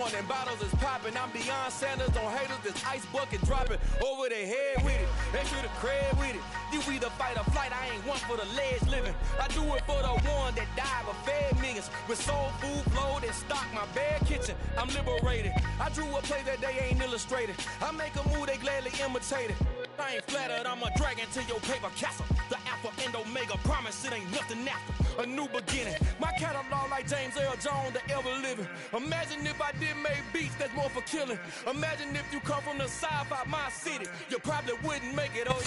on and bottles is popping. I'm beyond Sanders on haters, this ice bucket dropping over their head with it. Extra the cred with it. You either fight or flight, I ain't one for the ledge living. I do it for the one that died but fed millions. With soul food flowed and stocked my bare kitchen. I'm liberated. I drew a play that they ain't illustrated. I make a move, they gladly imitate it. I ain't flattered, I'm a dragon to your paper castle. The Alpha and Omega, promise it ain't nothing after. A new beginning. My catalog like James Earl Jones, the ever living. Imagine if I did make beats that's more for killing. Imagine if you come from the south out my city. You probably wouldn't make it, oh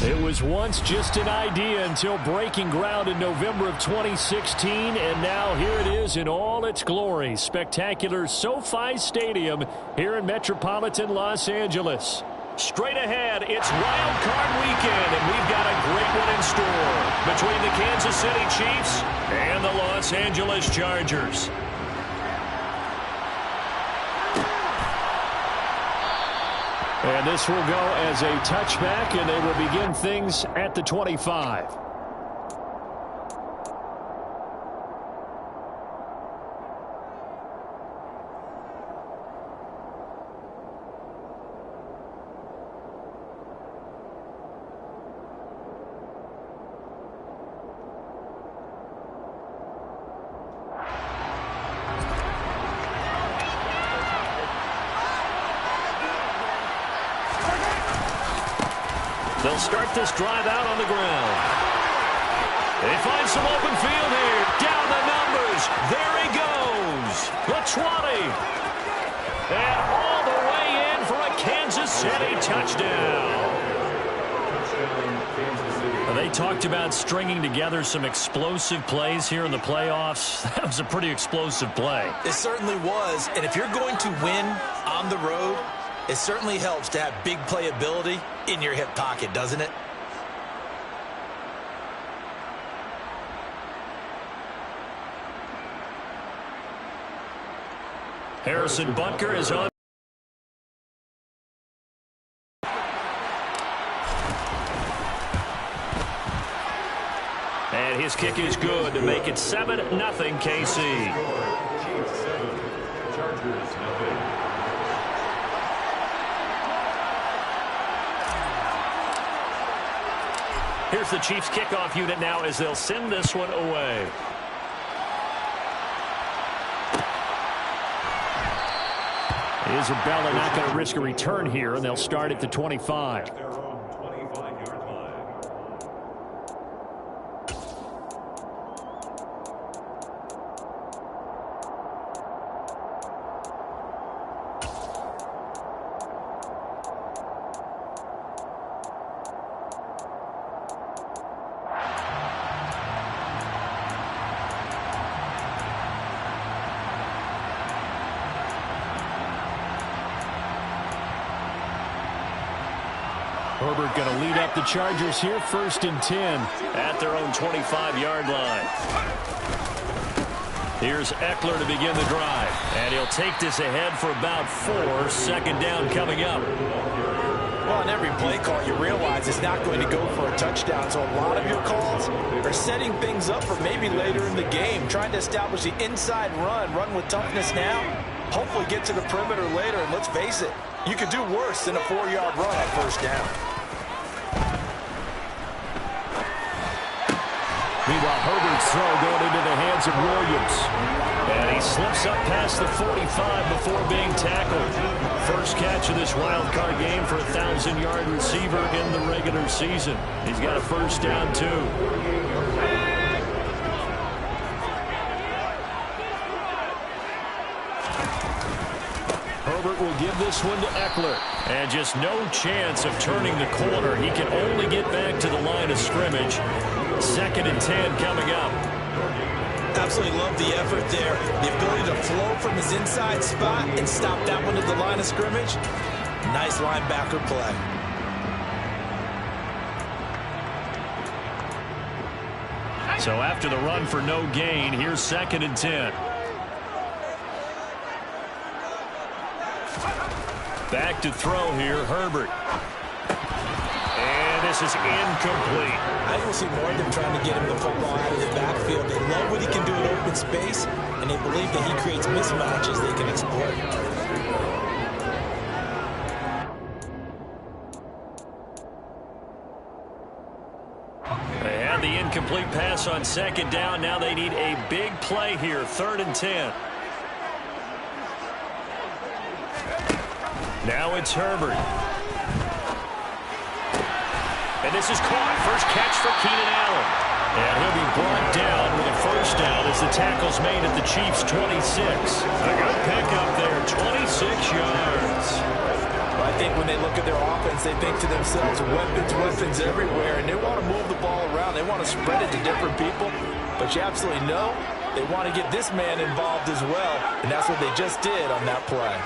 yeah. It was once just an idea until breaking ground in November of 2016, and now here it is in all its glory. Spectacular SoFi Stadium here in metropolitan Los Angeles. Straight ahead, it's Wild Card Weekend, and we've got a great one in store between the Kansas City Chiefs and the Los Angeles Chargers. And this will go as a touchback, and they will begin things at the 25. They'll start this drive out on the ground. They find some open field here. Down the numbers. There he goes. The 20. And all the way in for a Kansas City touchdown. They talked about stringing together some explosive plays here in the playoffs. That was a pretty explosive play. It certainly was. And if you're going to win on the road, it certainly helps to have big playability in your hip pocket, doesn't it? Harrison Butker is on. And his kick is good to make it 7-0 KC. Here's the Chiefs kickoff unit now as they'll send this one away. Isabella not going to risk a return here, and they'll start at the 25. Herbert going to lead up the Chargers here, 1st and 10 at their own 25-yard line. Here's Eckler to begin the drive, and he'll take this ahead for about 4. 2nd down coming up. Well, on every play call, you realize it's not going to go for a touchdown, so a lot of your calls are setting things up for maybe later in the game, trying to establish the inside run with toughness now, hopefully get to the perimeter later, and let's face it, you could do worse than a 4-yard run on 1st down. Meanwhile, Herbert's throw going into the hands of Williams. And he slips up past the 45 before being tackled. First catch of this wild card game for a 1,000-yard receiver in the regular season. He's got a 1st down, too. Herbert will give this one to Eckler. And just no chance of turning the corner. He can only get back to the line of scrimmage. 2nd and 10 coming up. Absolutely love the effort there. The ability to flow from his inside spot and stop that one at the line of scrimmage. Nice linebacker play. So after the run for no gain, here's 2nd and 10. Back to throw here, Herbert. And this is incomplete. I don't see more of them trying to get him the football out of the backfield. They love what he can do in open space, and they believe that he creates mismatches they can exploit. incomplete pass on second down. Now they need a big play here, 3rd and 10. Now it's Herbert. And this is caught. First catch for Keenan Allen. And he'll be brought down with a first down as the tackle's made at the Chiefs' 26. A good pickup there, 26 yards. I think when they look at their offense, they think to themselves, weapons everywhere, and they want to move the ball around. They want to spread it to different people, but you absolutely know they want to get this man involved as well, and that's what they just did on that play.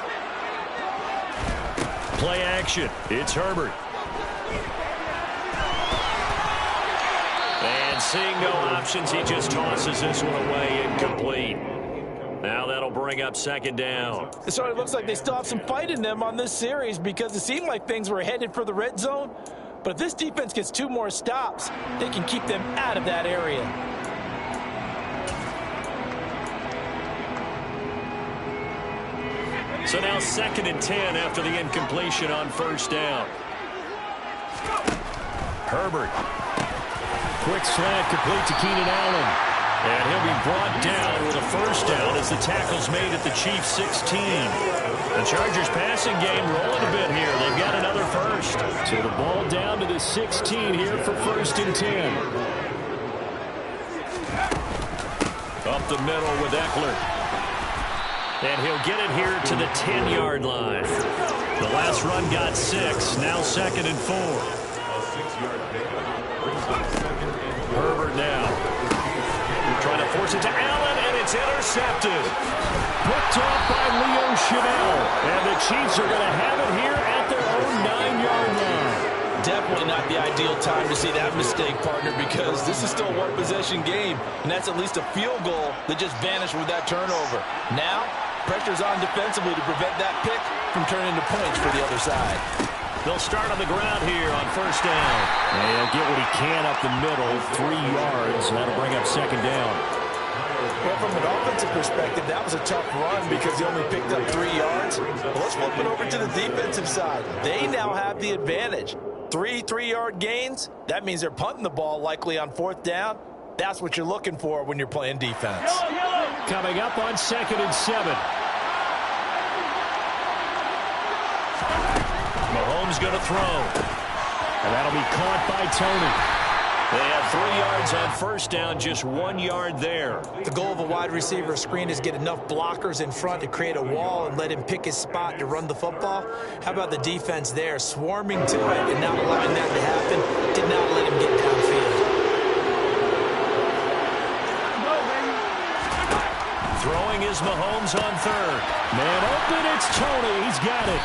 Play action. It's Herbert. And seeing no options, he just tosses this one away, incomplete. Now that'll bring up second down. So it looks like they still have some fight in them on this series because it seemed like things were headed for the red zone. But if this defense gets 2 more stops, they can keep them out of that area. So now 2nd and 10 after the incompletion on first down. Herbert. Quick slant complete to Keenan Allen. And he'll be brought down with a first down as the tackle's made at the Chiefs' 16. The Chargers passing game rolling a bit here. They've got another first. So the ball down to the 16 here for 1st and 10. Up the middle with Eckler. And he'll get it here to the 10-yard line. The last run got 6. Now 2nd and 4. Herbert now. Trying to force it to Allen, and it's intercepted. Picked off by Leo Chenal. And the Chiefs are going to have it here at their own 9-yard line. Definitely not the ideal time to see that mistake, partner, because this is still a one-possession game, and that's at least a field goal that just vanished with that turnover. Now, pressure's on defensively to prevent that pick from turning into points for the other side. They'll start on the ground here on first down. And he'll get what he can up the middle, 3 yards, and that'll bring up second down. Well, from an offensive perspective, that was a tough run because he only picked up 3 yards. Well, let's flip it over to the defensive side. They now have the advantage. 3 3-yard gains, that means they're punting the ball likely on 4th down. That's what you're looking for when you're playing defense. Coming up on 2nd and 7. Mahomes going to throw. And that'll be caught by Tony. They have 3 yards on first down, just 1 yard there. The goal of a wide receiver screen is get enough blockers in front to create a wall and let him pick his spot to run the football. How about the defense there, swarming to it and not allowing that to happen, did not let him get downfield. Throwing is Mahomes on 3rd. Man open, it's Tony. He's got it.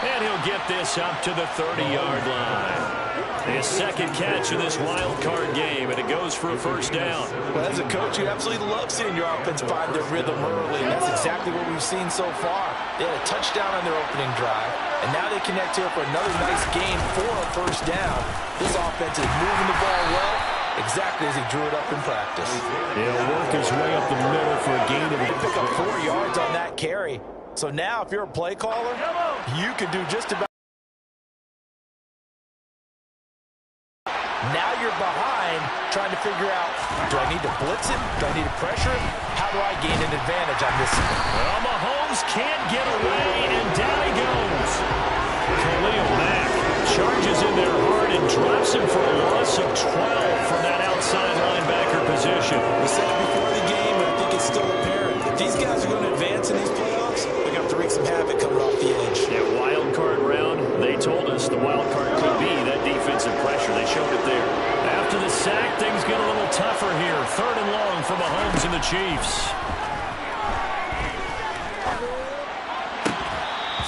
And he'll get this up to the 30-yard line. His 2nd catch of this wild card game, and it goes for a first down. Well, as a coach, you absolutely love seeing your offense find their rhythm early, and that's exactly what we've seen so far. They had a touchdown on their opening drive, and now they connect here for another nice gain for a first down. This offense is moving the ball well, exactly as he drew it up in practice. He'll work his way up the middle for a gain of... They pick up 4 yards on that carry. So now, if you're a play caller, you can do just about... Now you're behind, trying to figure out, do I need to blitz him? Do I need to pressure him? How do I gain an advantage on this? Well, Mahomes can't get away, and down he goes. Khalil Mack charges in there hard and drops him for a loss of 12 from that outside linebacker position. We said it before the game, but I think it's still apparent. If these guys are going to advance in these playoffs, they're going to have to wreak some havoc coming off the edge. Yeah, wild card round, they told us the wild card could be that defensive pressure. They showed it there. After the sack, things get a little tougher here. 3rd and long for Mahomes and the Chiefs.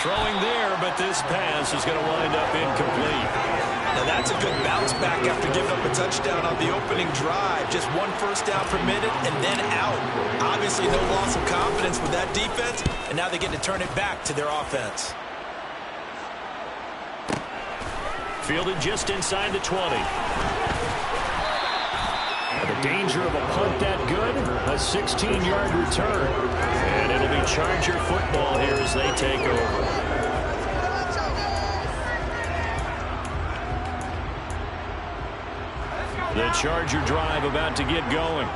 Throwing there, but this pass is going to wind up incomplete. Now that's a good bounce back after giving up a touchdown on the opening drive. Just 1 first down per minute and then out. Obviously no loss of confidence with that defense, and now they get to turn it back to their offense. Fielded just inside the 20. The danger of a punt that good, a 16-yard return. And it'll be Charger football here as they take over. The The Charger drive about to get going.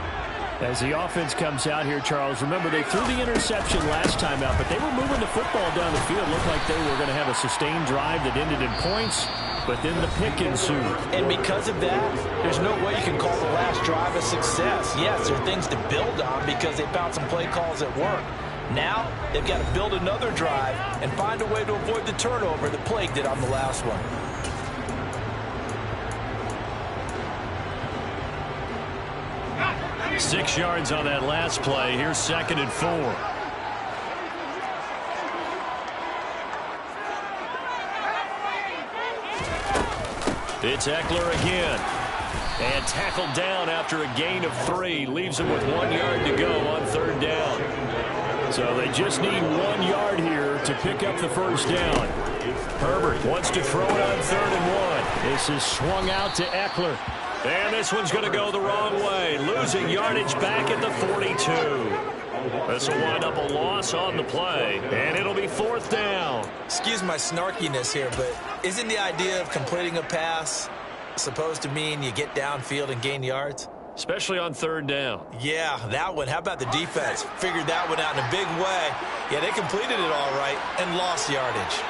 As the offense comes out here, Charles, remember they threw the interception last time out, but they were moving the football down the field. Looked like they were going to have a sustained drive that ended in points, but then the pick ensued. And because of that, there's no way you can call the last drive a success. Yes, there are things to build on because they found some play calls that work. Now, they've got to build another drive and find a way to avoid the turnover that plagued it on the last one. Six yards on that last play. Here's 2nd and 4. It's Ekeler again. And tackled down after a gain of 3. Leaves him with 1 yard to go on 3rd down. So they just need 1 yard here to pick up the first down. Herbert wants to throw it on 3rd and 1. This is swung out to Ekeler. And this one's going to go the wrong way. Losing yardage back at the 42. This will wind up a loss on the play. And it'll be 4th down. Excuse my snarkiness here, but isn't the idea of completing a pass supposed to mean you get downfield and gain yards? Especially on 3rd down. Yeah, that one. How about the defense? Figured that one out in a big way. Yeah, they completed it all right and lost yardage.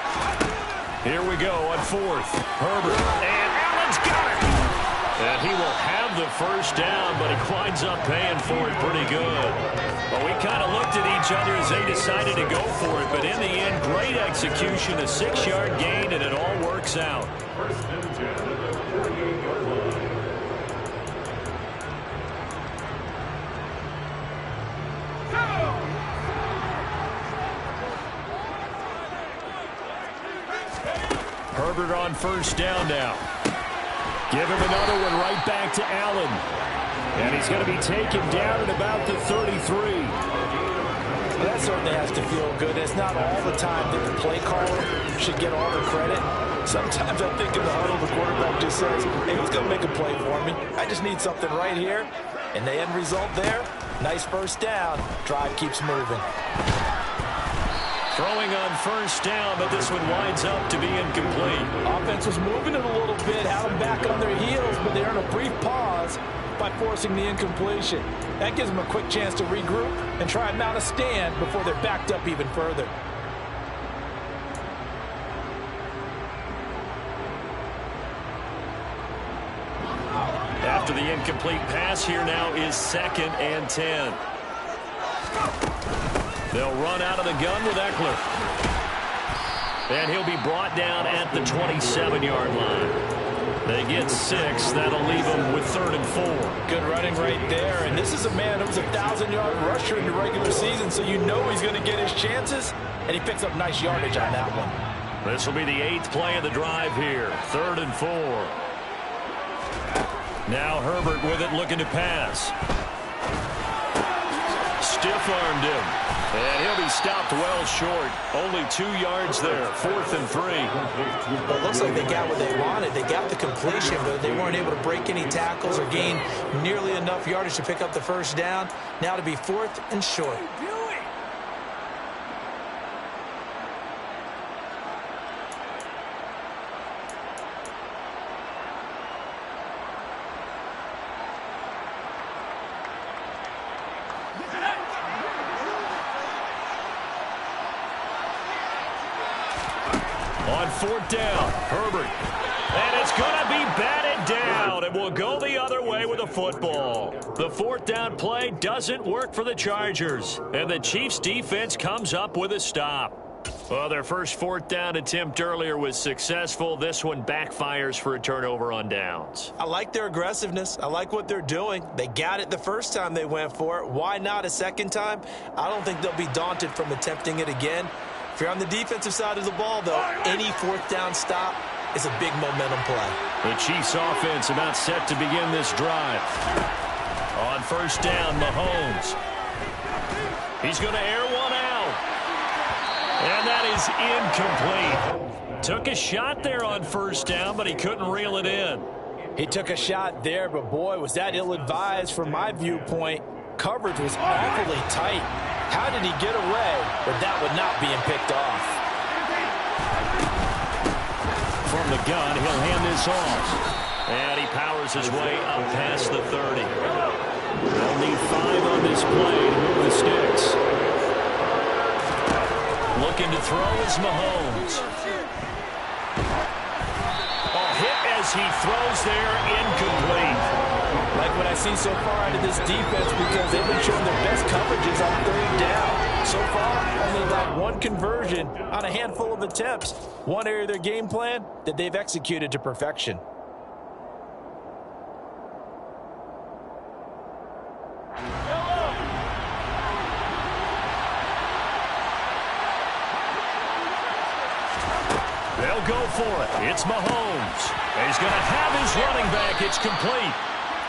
Here we go on 4th. Herbert. And Allen's got it. And he will have the first down, but he winds up paying for it pretty good. Well, we kind of looked at each other as they decided to go for it, but in the end, great execution, a 6-yard gain, and it all works out. Herbert on first down now. Give him another one right back to Allen. And he's going to be taken down at about the 33. That certainly has to feel good. It's not all the time that the play caller should get all the credit. Sometimes I think in the huddle, the quarterback just says, hey, who's going to make a play for me? I just need something right here. And the end result there, nice first down. Drive keeps moving. Throwing on first down, but this one winds up to be incomplete. Offense was moving it a little bit, had them back on their heels, but they earned a brief pause by forcing the incompletion. That gives them a quick chance to regroup and try and mount a stand before they're backed up even further. After the incomplete pass, here now is 2nd and 10. They'll run out of the gun with Ekeler. And he'll be brought down at the 27-yard line. They get 6. That'll leave them with 3rd and 4. Good running right there. And this is a man who was a 1,000-yard rusher in the regular season, so you know he's going to get his chances. And he picks up nice yardage on that one. This will be the 8th play of the drive here. 3rd and 4. Now Herbert with it, looking to pass. Stiff-armed him. And he'll be stopped well short. Only 2 yards there. 4th and 3. Well, it looks like they got what they wanted. They got the completion, but they weren't able to break any tackles or gain nearly enough yardage to pick up the first down. Now to be 4th and short. On 4th down, Herbert. And it's going to be batted down. And will go the other way with a football. The 4th down play doesn't work for the Chargers. And the Chiefs defense comes up with a stop. Well, their first 4th down attempt earlier was successful. This one backfires for a turnover on downs. I like their aggressiveness. I like what they're doing. They got it the first time they went for it. Why not a second time? I don't think they'll be daunted from attempting it again. If you're on the defensive side of the ball, though, any 4th down stop is a big momentum play. The Chiefs offense about set to begin this drive. On first down, Mahomes. He's going to air one out. And that is incomplete. Took a shot there on first down, but he couldn't reel it in. He took a shot there, but boy, was that ill-advised from my viewpoint. Coverage was awfully tight. How did he get away with that one not being picked off? From the gun, he'll hand this off. And he powers his way up past the 30. They'll need 5 on this play to move the sticks. Looking to throw is Mahomes. Hit as he throws there, incomplete. Like what I've seen so far out of this defense, because they've been showing their best coverages on 3rd down. So far, only allowed 1 conversion on a handful of attempts. One area of their game plan that they've executed to perfection. They'll go for it. It's Mahomes. He's going to have his running back. It's complete.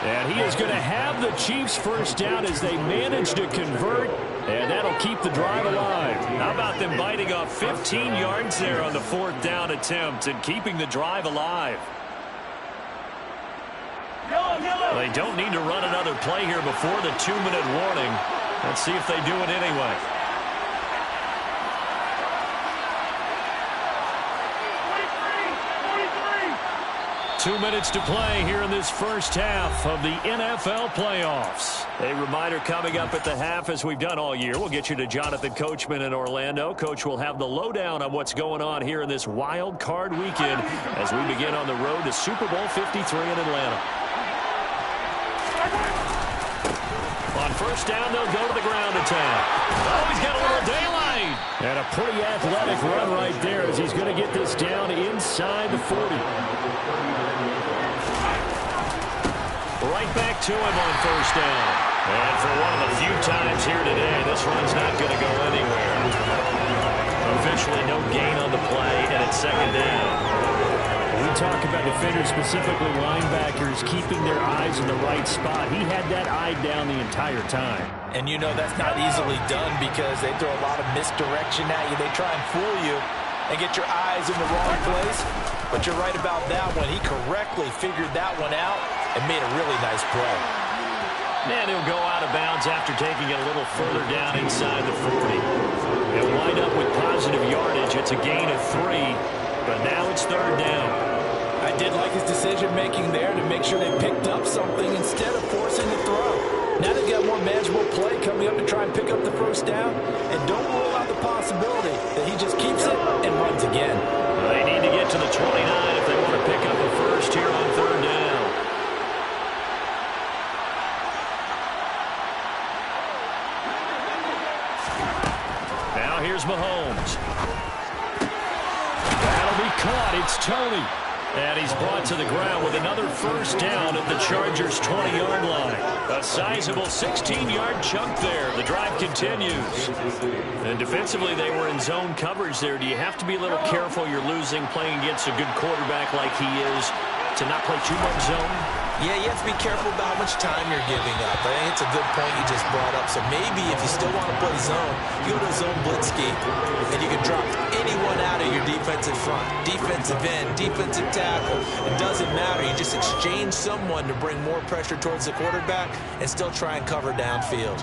And he is going to have the Chiefs first down as they manage to convert, and that'll keep the drive alive. How about them biting off 15 yards there on the 4th down attempt and keeping the drive alive? They don't need to run another play here before the 2-minute warning. Let's see if they do it anyway. 2 minutes to play here in this first half of the NFL playoffs. A reminder coming up at the half, as we've done all year. We'll get you to Jonathan Coachman in Orlando. Coach will have the lowdown on what's going on here in this wild card weekend as we begin on the road to Super Bowl 53 in Atlanta. On first down, they'll go to the ground attack. Oh, he's got a little daylight. And a pretty athletic run right there as he's going to get this down inside the 40. Right back to him on first down. And for one of the few times here today, this run's not going to go anywhere. Officially no gain on the play, and it's 2nd down. We talk about defenders, specifically linebackers, keeping their eyes in the right spot. He had that eye down the entire time. And you know that's not easily done because they throw a lot of misdirection at you. They try and fool you and get your eyes in the wrong place. But you're right about that one. He correctly figured that one out and made a really nice play. And he'll go out of bounds after taking it a little further down inside the 40. They'll wind up with positive yardage. It's a gain of 3, but now it's 3rd down. I did like his decision-making there to make sure they picked up something instead of forcing the throw. Now they've got more manageable play coming up to try and pick up the first down, and don't rule out the possibility that he just keeps it and runs again. They need to get to the 29 if they want to pick up a first here on 3rd down. Now here's Mahomes. That'll be caught. It's Tony. And he's brought to the ground with another first down at the Chargers' 20-yard line. A sizable 16-yard chunk there. The drive continues. And defensively, they were in zone coverage there. Do you have to be a little careful? You're losing, playing against a good quarterback like he is, to not play too much zone? Yeah, you have to be careful about how much time you're giving up. I think it's a good point you just brought up. So maybe if you still want to play zone, you go to a zone blitz scheme, and you can drop anyone out of your defensive front. Defensive end, defensive tackle. It doesn't matter. You just exchange someone to bring more pressure towards the quarterback and still try and cover downfield.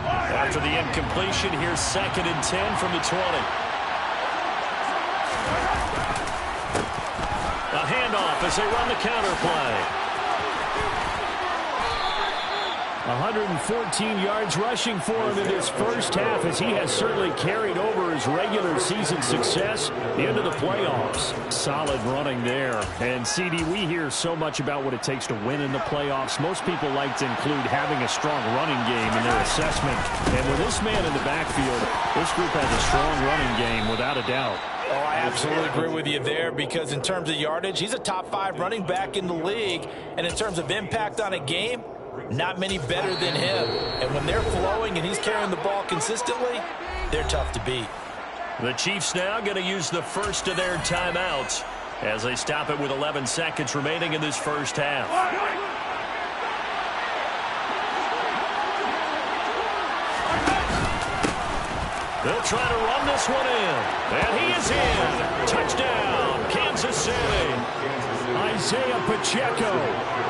After the incompletion, here's 2nd and 10 from the 20. A handoff as they run the counter play. 114 yards rushing for him in this first half, as he has certainly carried over his regular season success into the playoffs. Solid running there. And, CD, we hear so much about what it takes to win in the playoffs. Most people like to include having a strong running game in their assessment. And with this man in the backfield, this group has a strong running game without a doubt. Oh, I absolutely agree with you there, because in terms of yardage, he's a top 5 running back in the league. And in terms of impact on a game, not many better than him. And when they're flowing and he's carrying the ball consistently, they're tough to beat. The Chiefs now going to use the first of their timeouts as they stop it with 11 seconds remaining in this first half. They'll try to run this one in. And he is in. Touchdown, Kansas City. Isaiah Pacheco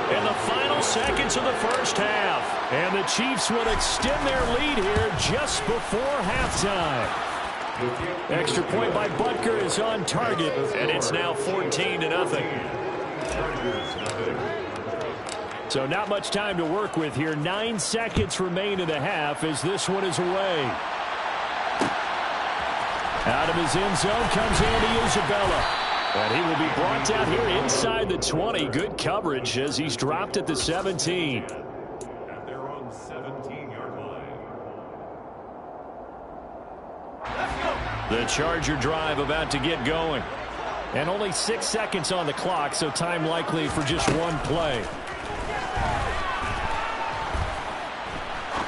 in the final seconds of the first half. And the Chiefs will extend their lead here just before halftime. Extra point by Butker is on target, and it's now 14-0. So not much time to work with here. 9 seconds remain in the half as this one is away. Out of his end zone comes Andy Isabella. And he will be brought down here inside the 20. Good coverage as he's dropped at the 17. At their own 17-yard line. The Charger drive about to get going. And only 6 seconds on the clock, so time likely for just one play.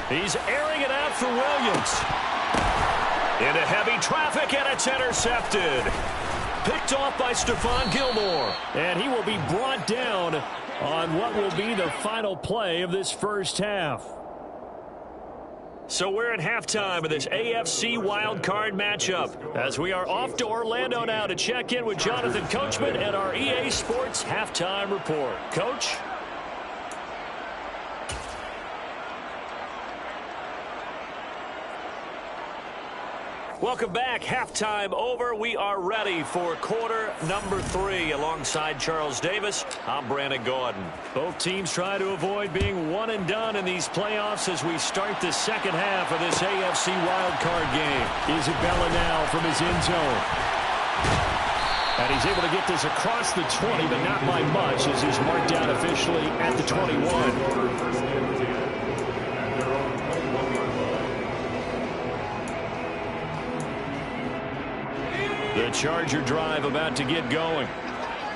He's airing it out for Williams. Into heavy traffic, and it's intercepted. Picked off by Stephon Gilmore. And he will be brought down on what will be the final play of this first half. So we're at halftime of this AFC wildcard matchup as we are off to Orlando now to check in with Jonathan Coachman and our EA Sports Halftime Report. Coach? Welcome back. Halftime over. We are ready for quarter number 3 alongside Charles Davis. I'm Brandon Gaudin. Both teams try to avoid being one and done in these playoffs as we start the second half of this AFC wildcard game. Isabella now from his end zone. And he's able to get this across the 20, but not by much as he's marked down officially at the 21. The Charger drive about to get going.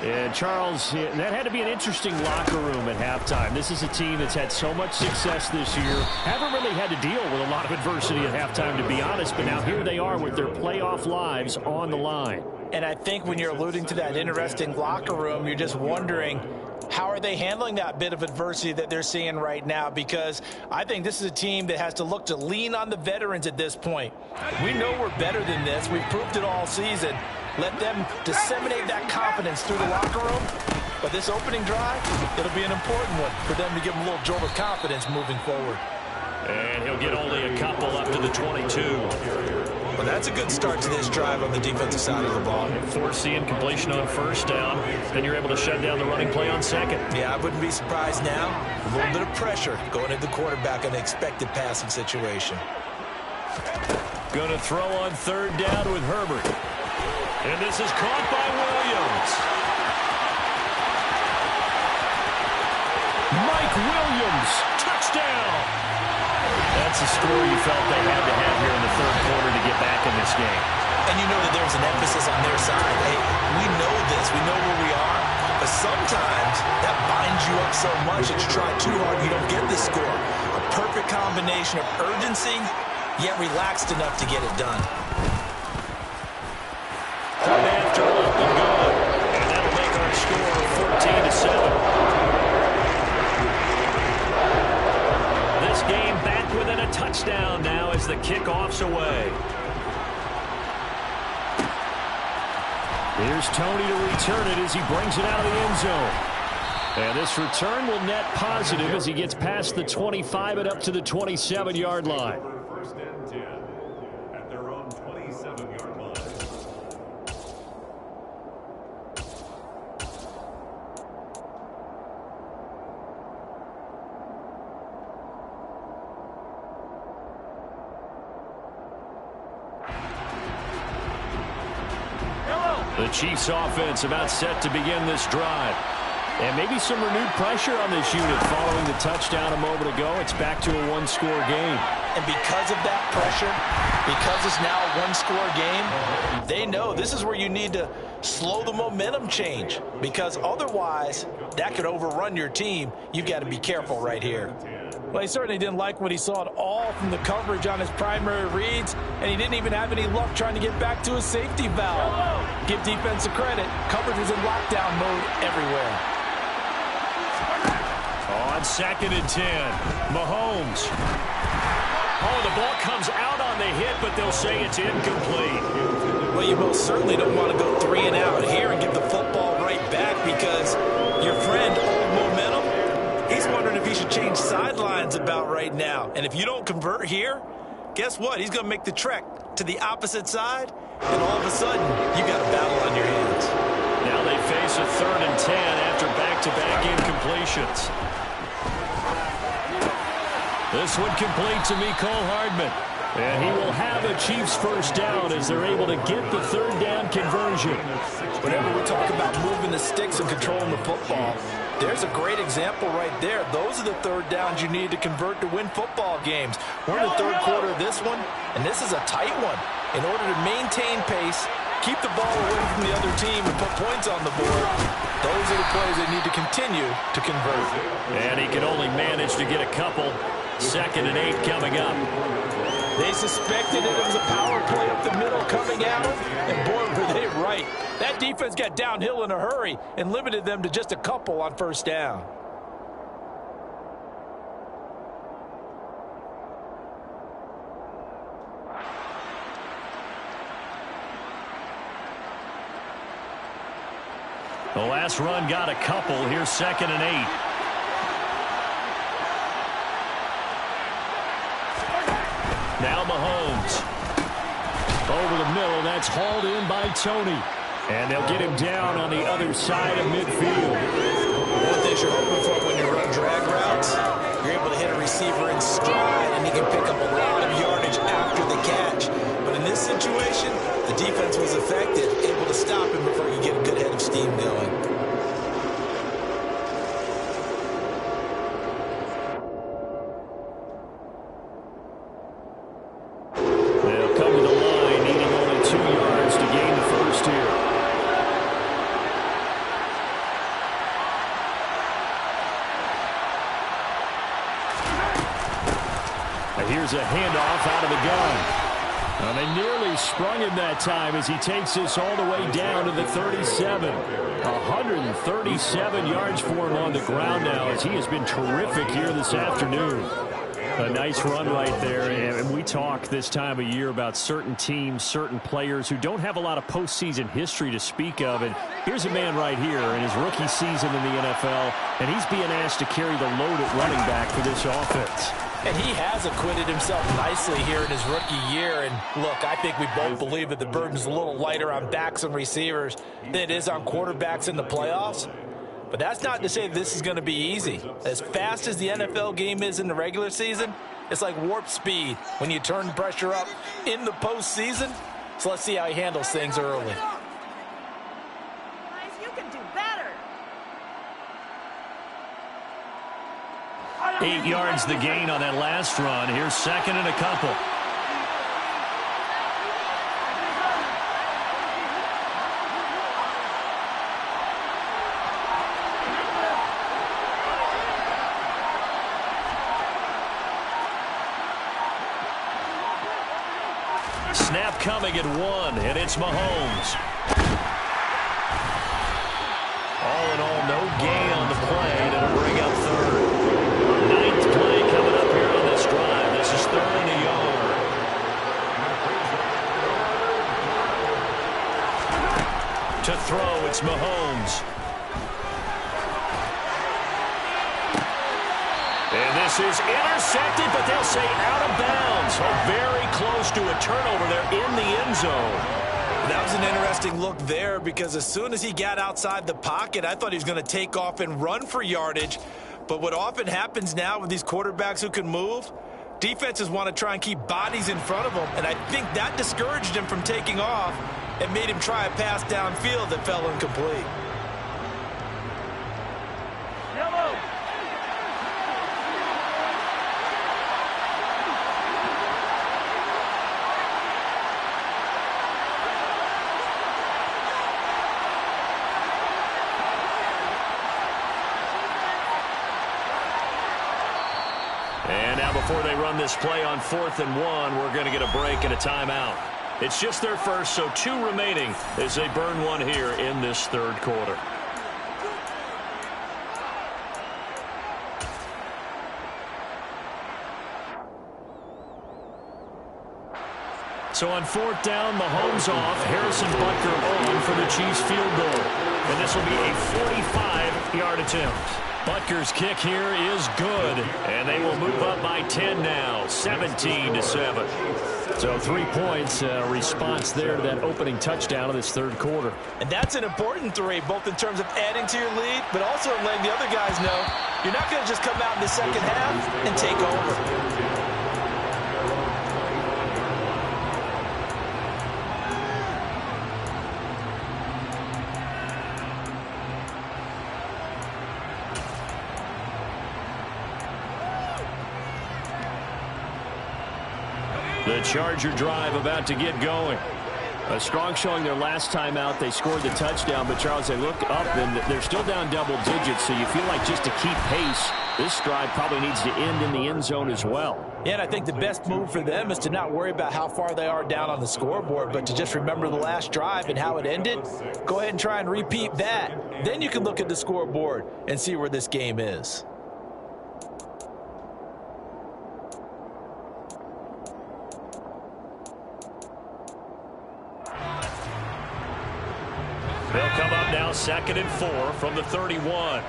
And Charles, that had to be an interesting locker room at halftime. This is a team that's had so much success this year. Haven't really had to deal with a lot of adversity at halftime, to be honest. But now here they are with their playoff lives on the line. And I think when you're alluding to that interesting locker room, you're just wondering, how are they handling that bit of adversity that they're seeing right now? Because I think this is a team that has to look to lean on the veterans at this point. We know we're better than this. We've proved it all season. Let them disseminate that confidence through the locker room. But this opening drive, it'll be an important one for them to give them a little jolt of confidence moving forward. And he'll get only a couple up to the 22. Well, that's a good start to this drive on the defensive side of the ball. Force the incompletion on first down. Then you're able to shut down the running play on second. Yeah, I wouldn't be surprised now. A little bit of pressure going at the quarterback in the expected passing situation. Going to throw on third down with Herbert. And this is caught by Williams. Mike Williams, touchdown. That's a score you felt they had to have here in the third quarter to get back in this game. And you know that there's an emphasis on their side. Hey, we know this. We know where we are. But sometimes that binds you up so much that you try too hard, you don't get this score. A perfect combination of urgency, yet relaxed enough to get it done. Third after up and good. And that'll make our score 14-7. This game back within a touchdown now as the kickoff's away. Here's Tony to return it as he brings it out of the end zone. And this return will net positive as he gets past the 25 and up to the 27-yard line. First and 10 at their own 27-yard line. The Chiefs offense about set to begin this drive. And maybe some renewed pressure on this unit following the touchdown a moment ago. It's back to a one-score game. And because of that pressure, because it's now a one-score game, they know this is where you need to slow the momentum change. Because otherwise, that could overrun your team. You've got to be careful right here. Well, he certainly didn't like what he saw at all from the coverage on his primary reads, and he didn't even have any luck trying to get back to his safety valve. Give defense credit. Coverage was in lockdown mode everywhere. On second and 10, Mahomes. Oh, the ball comes out on the hit, but they'll say it's incomplete. Well, you most certainly don't want to go 3 and out here and give the football right back because your friend, Old Momentum, he's wondering if he should change sidelines about right now. And if you don't convert here, guess what? He's going to make the trek to the opposite side, and all of a sudden, you got a battle on your hands. Now they face a 3rd and 10 after back-to-back incompletions. This one complete to Mecole Hardman. And he will have a Chiefs first down as they're able to get the 3rd down conversion. Whenever we talk about moving the sticks and controlling the football, there's a great example right there. Those are the 3rd downs you need to convert to win football games. We're in the 3rd quarter of this one, and this is a tight one. In order to maintain pace, keep the ball away from the other team, and put points on the board, those are the plays they need to continue to convert. And he can only manage to get a couple. 2nd and 8 coming up. They suspected it was a power play up the middle coming at them, and boy, were they right. That defense got downhill in a hurry and limited them to just a couple on 1st down. The last run got a couple. Here's 2nd and 8. Now Mahomes. Over the middle. That's hauled in by Tony. And they'll get him down on the other side of midfield. One thing you're hoping for when you run drag routes, you're able to hit a receiver in stride, and he can pick up a lot of yardage after the catch. But in this situation, the defense was effective, able to stop him before he could get a good head of steam going. They'll come to the line, needing only 2 yards to gain the first here. And here's a handoff out of the gun. And they nearly sprung him that time as he takes this all the way down to the 37. 137 yards for him on the ground now as he has been terrific here this afternoon. A nice run right there. And we talk this time of year about certain teams, certain players who don't have a lot of postseason history to speak of. And here's a man right here in his rookie season in the NFL, and he's being asked to carry the load at running back for this offense. And he has acquitted himself nicely here in his rookie year. And look, I think we both believe that the burden's a little lighter on backs and receivers than it is on quarterbacks in the playoffs. But that's not to say this is going to be easy. As fast as the NFL game is in the regular season, it's like warp speed when you turn pressure up in the postseason. So let's see how he handles things early. You can do better. 8 yards the gain on that last run. Here's 2nd and a couple. Snap coming at 1, and it's Mahomes. All in all, no gain on the play. That'll bring up 3rd. 9th play coming up here on this drive. This is 3rd and a yard. To throw, it's Mahomes. And this is intercepted, but they'll say out of bounds. Oh, very close to a turnover there in the end zone. That was an interesting look there because as soon as he got outside the pocket, I thought he was going to take off and run for yardage. But what often happens now with these quarterbacks who can move, defenses want to try and keep bodies in front of them. And I think that discouraged him from taking off and made him try a pass downfield that fell incomplete. And now before they run this play on 4th and 1, we're going to get a break and a timeout. It's just their first, so 2 remaining as they burn one here in this 3rd quarter. So on 4th down, Mahomes off, Harrison Butker on for the Chiefs field goal. And this will be a 45-yard attempt. Butker's kick here is good, and they will move up by 10 now, 17-7. So 3 points, response there to that opening touchdown of this third quarter. And that's an important 3, both in terms of adding to your lead, but also letting the other guys know you're not going to just come out in the second half and take over. The Charger drive about to get going. A strong showing their last time out. They scored the touchdown, but Charles, they look up and they're still down double digits, so you feel like just to keep pace, this drive probably needs to end in the end zone as well. Yeah, and I think the best move for them is to not worry about how far they are down on the scoreboard, but to just remember the last drive and how it ended. Go ahead and try and repeat that. Then you can look at the scoreboard and see where this game is. They'll come up now 2nd and 4 from the 31.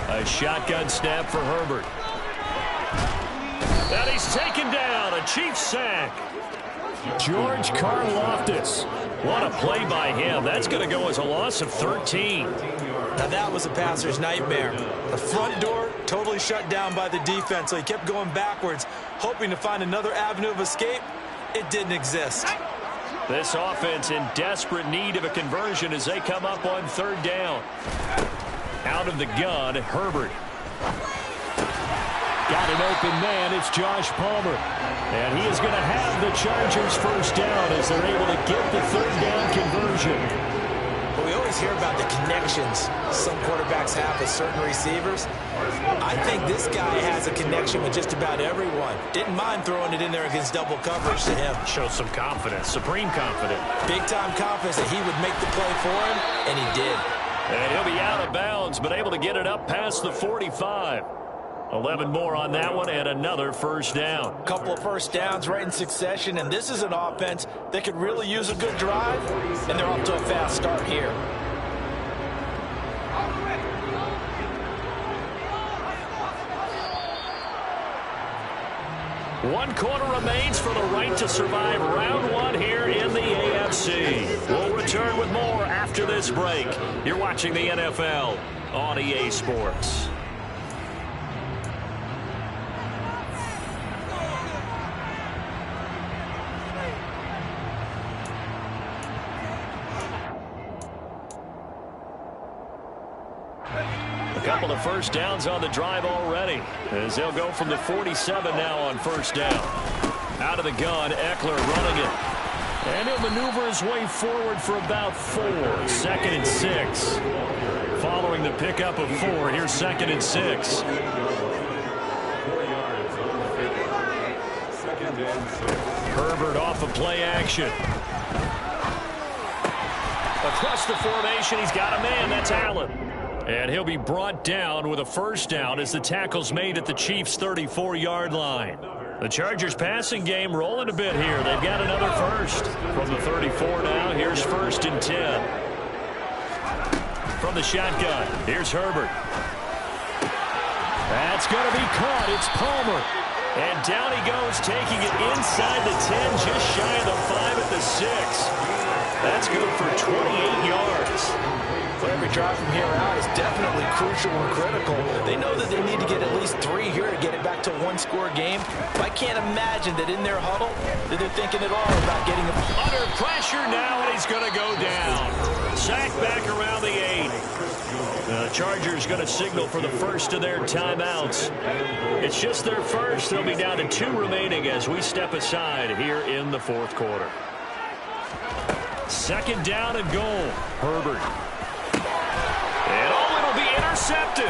A shotgun snap for Herbert. And he's taken down, a Chiefs sack. George Karlaftis. What a play by him. That's going to go as a loss of 13. Now that was a passer's nightmare. The front door totally shut down by the defense, so he kept going backwards, hoping to find another avenue of escape. It didn't exist. This offense in desperate need of a conversion as they come up on 3rd down. Out of the gun, Herbert. Got an open man. It's Josh Palmer. And he is going to have the Chargers first down as they're able to get the 3rd down conversion. But we always hear about the connections some quarterbacks have with certain receivers. I think this guy has a connection with just about everyone. Didn't mind throwing it in there against double coverage to him. Shows some confidence, supreme confidence. Big-time confidence that he would make the play for him, and he did. And he'll be out of bounds, but able to get it up past the 45. 11 more on that one, and another first down. A couple of first downs right in succession, and this is an offense that could really use a good drive, and they're off to a fast start here. One quarter remains for the right to survive round 1 here in the AFC. We'll return with more after this break. You're watching the NFL on EA Sports. A couple of first downs on the drive already as they'll go from the 47 now on first down. Out of the gun, Eckler running it. And he'll maneuver his way forward for about 4. 2nd and 6. Following the pickup of 4, here's 2nd and 6. Herbert off of play action. Across the formation, he's got a man. That's Allen. And he'll be brought down with a first down as the tackle's made at the Chiefs' 34-yard line. The Chargers passing game rolling a bit here. They've got another first. From the 34 now, here's 1st and 10. From the shotgun, here's Herbert. That's going to be caught. It's Palmer. And down he goes, taking it inside the 10, just shy of the 5 at the 6. That's good for 28 yards. But every drive from here out is definitely crucial and critical. They know that they need to get at least 3 here to get it back to a 1-score game. I can't imagine that in their huddle that they're thinking at all about getting a... Under pressure now, and he's going to go down. Sack back around the 8. The Chargers going to signal for the first of their timeouts. It's just their first. They'll be down to 2 remaining as we step aside here in the 4th quarter. 2nd down and goal. Herbert. And it'll be intercepted.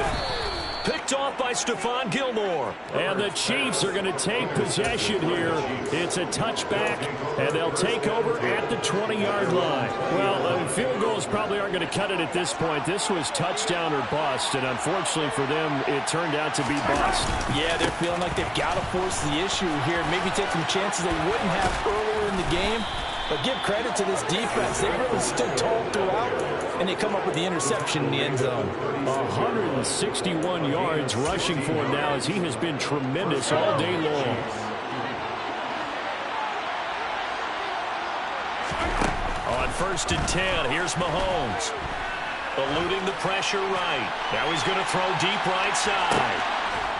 Picked off by Stephon Gilmore. And the Chiefs are going to take possession here. It's a touchback, and they'll take over at the 20-yard line. Well, field goals probably aren't going to cut it at this point. This was touchdown or bust, and unfortunately for them, it turned out to be bust. Yeah, they're feeling like they've got to force the issue here. Maybe take some chances they wouldn't have earlier in the game. But give credit to this defense. They really stood tall throughout, and they come up with the interception in the end zone. 161 yards rushing for him now as he has been tremendous all day long. On 1st and 10, here's Mahomes. Eluding the pressure right. Now he's going to throw deep right side.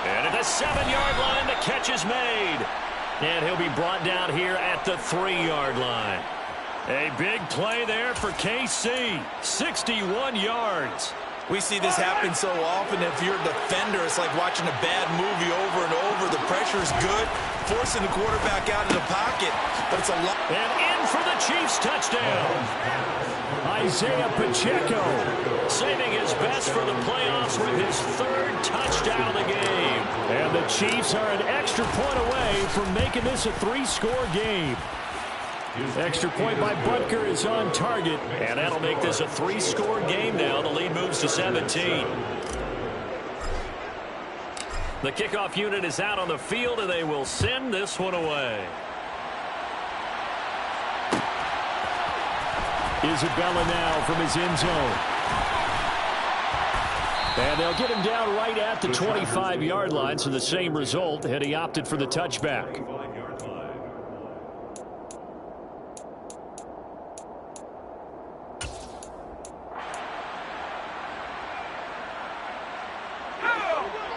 And at the 7-yard line, the catch is made. And he'll be brought down here at the 3-yard line. A big play there for KC. 61 yards. We see this happen so often. If you're a defender, it's like watching a bad movie over and over. The pressure's good, forcing the quarterback out of the pocket. But it's a lot. And in for the Chiefs touchdown. Isaiah Pacheco saving his best for the playoffs with his 3rd touchdown of the game. And the Chiefs are an extra point away from making this a 3-score game. Extra point by Butker is on target, and that'll make this a 3-score game now. The lead moves to 17. The kickoff unit is out on the field, and they will send this one away. Isabella now from his end zone. And they'll get him down right at the 25-yard line, so the same result had he opted for the touchback.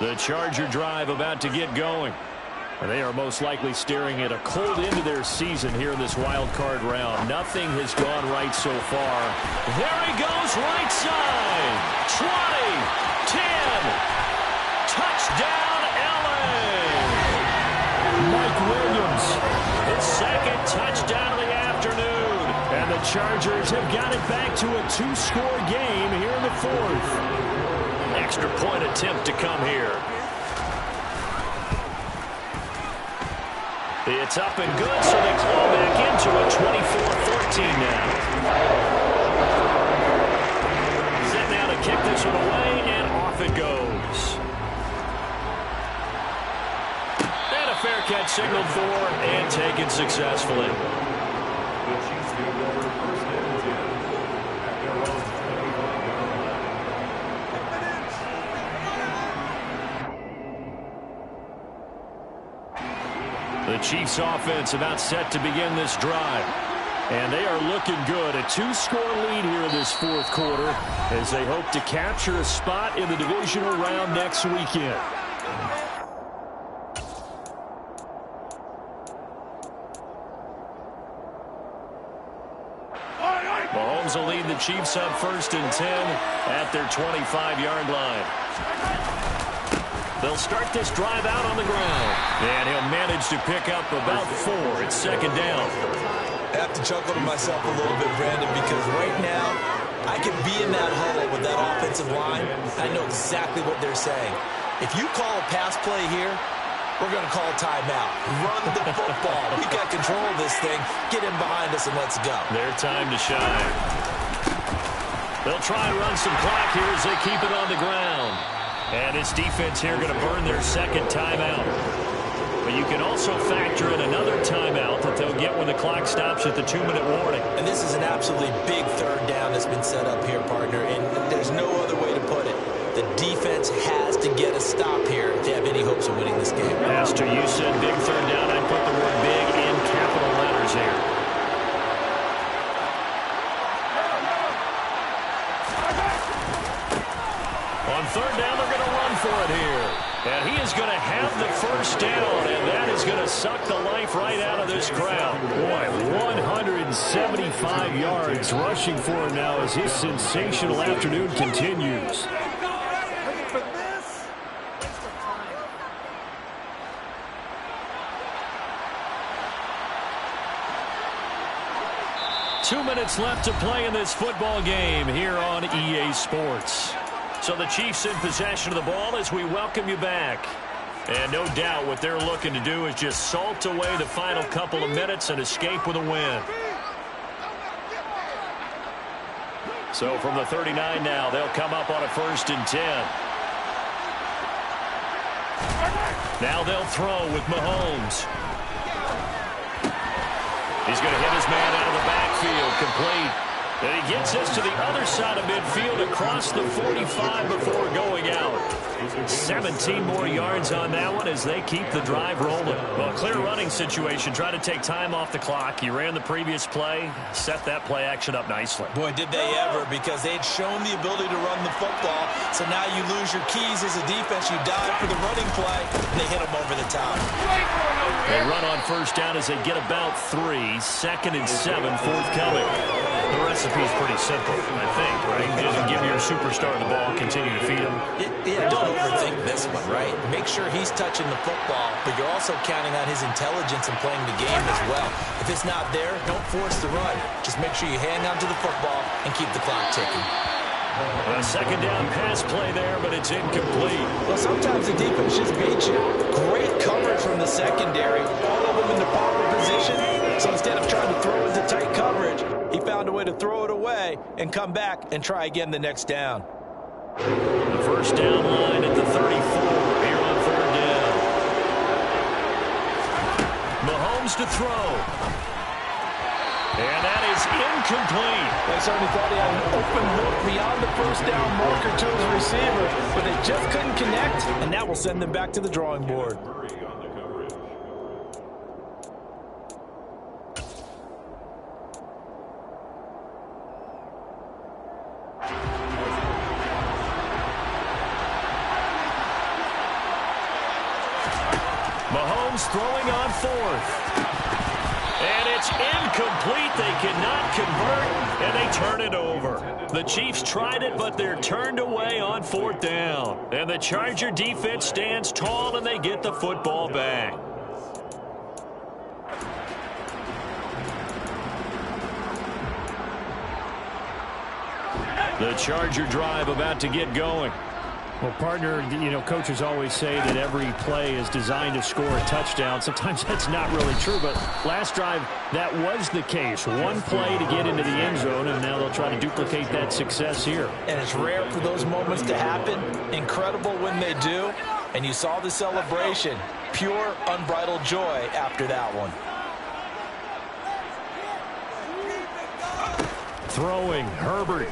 The Charger drive about to get going. And they are most likely staring at a cold end to their season here in this wild card round. Nothing has gone right so far. There he goes, right side. 20, 10. Touchdown, LA. Mike Williams, his 2nd touchdown of the afternoon. And the Chargers have got it back to a 2-score game here in the 4th. Extra point attempt to come here. It's up and good, so they claw back into a 24-14 now. Set now to kick this one away, and off it goes. And a fair catch signaled for and taken successfully. The Chiefs field goal for 1st and 10 at their own 25-yard line. The Chiefs offense about set to begin this drive. And they are looking good. A 2-score lead here in this 4th quarter as they hope to capture a spot in the divisional round next weekend. Mahomes will lead the Chiefs up 1st and 10 at their 25-yard line. They'll start this drive out on the ground. And he'll manage to pick up about 4. It's 2nd down. I have to chuckle to myself a little bit, Brandon, because right now I could be in that huddle with that offensive line. I know exactly what they're saying. If you call a pass play here, we're going to call a timeout. Run the football. We got control of this thing. Get in behind us and let's go. Their time to shine. They'll try and run some clock here as they keep it on the ground. And this defense here going to burn their 2nd timeout. But you can also factor in another timeout that they'll get when the clock stops at the 2-minute warning. And this is an absolutely big 3rd down that's been set up here, partner. And there's no other way to put it. The defense has to get a stop here if they have any hopes of winning this game. Pastor, you said big 3rd down. I put the word big in capital letters here. On 3rd down, they're going to run for it here. And he is going to have the 1st down, and that is going to suck the life right out of this crowd. Boy, 175 yards rushing for him now as his sensational afternoon continues. 2 minutes left to play in this football game here on EA Sports. So the Chiefs in possession of the ball as we welcome you back. And no doubt what they're looking to do is just salt away the final couple of minutes and escape with a win. So from the 39 now, they'll come up on a 1st and 10. Now they'll throw with Mahomes. He's going to hit his man out of the backfield, complete. And he gets this to the other side of midfield across the 45 before going out. 17 more yards on that one as they keep the drive rolling. Well, clear running situation. Try to take time off the clock. You ran the previous play, set that play action up nicely. Boy, did they ever, because they had shown the ability to run the football. So now you lose your keys as a defense. You dive for the running play, and they hit them over the top. They run on first down as they get about 3. 2nd and 7, forthcoming. The recipe's pretty simple, I think, right? Just give your superstar the ball, continue to feed him. Yeah, don't overthink this one, right? Make sure he's touching the football, but you're also counting on his intelligence and playing the game as well. If it's not there, don't force the run. Just make sure you hang on to the football and keep the clock ticking. A 2nd down pass play there, but it's incomplete. Well, sometimes the defense just beats you. Great coverage from the secondary. All of them in the proper position. So instead of trying to throw into tight coverage, he found a way to throw it away and come back and try again the next down. The first down line at the 34 here on 3rd down. Mahomes to throw. And that is incomplete. They certainly thought he had an open look beyond the first down marker to his receiver, but they just couldn't connect, and that will send them back to the drawing board. Mahomes throwing on 4th. And it's incomplete. They cannot convert, and they turn it over. The Chiefs tried it, but they're turned away on 4th down. And the Charger defense stands tall, and they get the football back. The Charger drive about to get going. Well, partner, coaches always say that every play is designed to score a touchdown. Sometimes that's not really true, but last drive, that was the case. One play to get into the end zone, and now they'll try to duplicate that success here. And it's rare for those moments to happen. Incredible when they do. And you saw the celebration. Pure, unbridled joy after that one. Throwing, Herbert.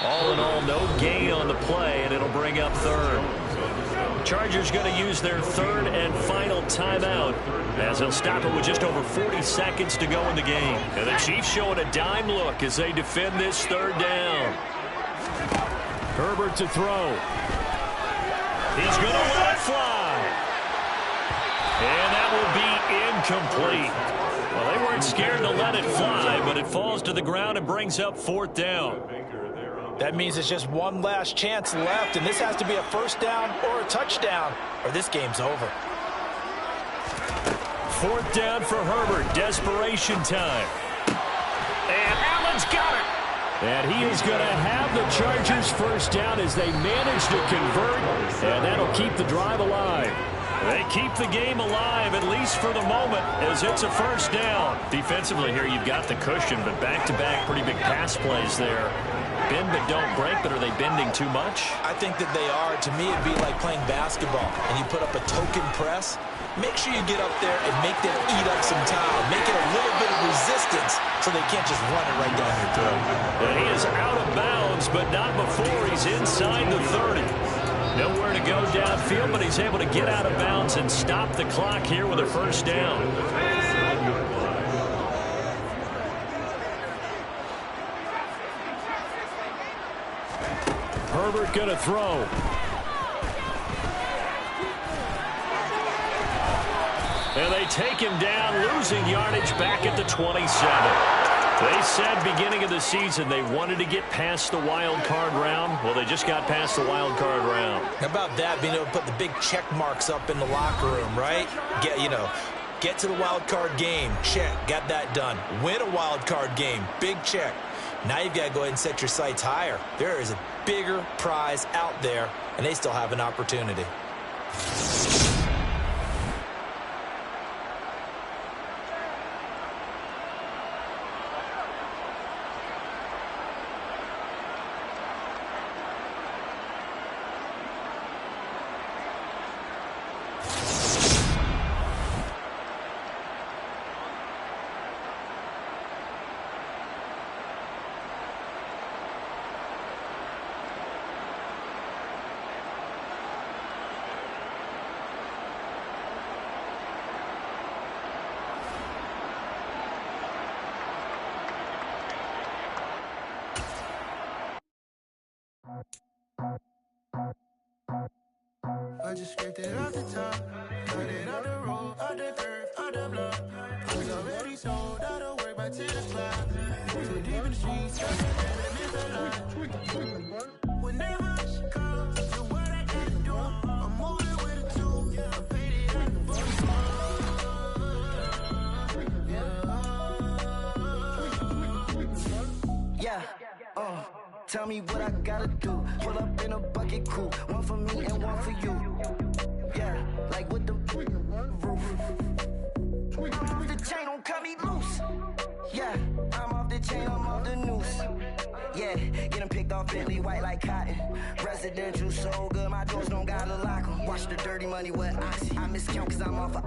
All in all, no gain on the play, and it'll bring up 3rd. Chargers going to use their 3rd and final timeout as they'll stop it with just over 40 seconds to go in the game. And the Chiefs showing a dime look as they defend this 3rd down. Herbert to throw. He's going to let it fly. And that will be incomplete. Well, they weren't scared to let it fly, but it falls to the ground and brings up 4th down. That means it's just one last chance left, and this has to be a first down or a touchdown, or this game's over. 4th down for Herbert. Desperation time. And Allen's got it. And he is going to have the Chargers first down as they manage to convert, and that'll keep the drive alive. They keep the game alive, at least for the moment, as it's a first down. Defensively here, you've got the cushion, but back-to-back pretty big pass plays there. Bend but don't break, but are they bending too much? I think that they are. To me, it'd be like playing basketball, and you put up a token press. Make sure you get up there and make them eat up some time. Make it a little bit of resistance so they can't just run it right down your throat. And he is out of bounds, but not before he's inside the 30. Nowhere to go downfield, but he's able to get out of bounds and stop the clock here with a first down. Herbert going to throw. And they take him down, losing yardage back at the 27. They said beginning of the season they wanted to get past the wild card round. Well, they just got past the wild card round. How about that, being able to put the big check marks up in the locker room, right? Get to the wild card game, check, got that done. Win a wild card game, big check. Now you've got to go ahead and set your sights higher. There is a bigger prize out there, and they still have an opportunity. just scraped it off the top. Cut it out the road, out the curve, out the block. I was already sold, out of work by 10 o'clock. Too deep in the streets, whenever she comes, so what I gotta do, I'm moving with a two. I paid it at the bookstore. Yeah, tell me what I gotta do. Pull up in a bucket crew, one for me and one for you. Yeah, like with the roof. The chain don't cut me loose. Yeah, I'm off the chain, I'm off the noose. Yeah, get them picked off Bentley white like cotton. Residential so good, my doors don't gotta lock 'em. Watch the dirty money with Oxy. I miscount cause I'm off a...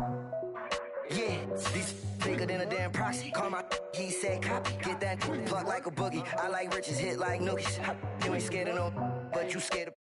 Yeah, these bigger than a damn proxy. Call my he said copy. Get that plug like a boogie. I like riches, hit like nookies. You ain't scared of no, but you scared of...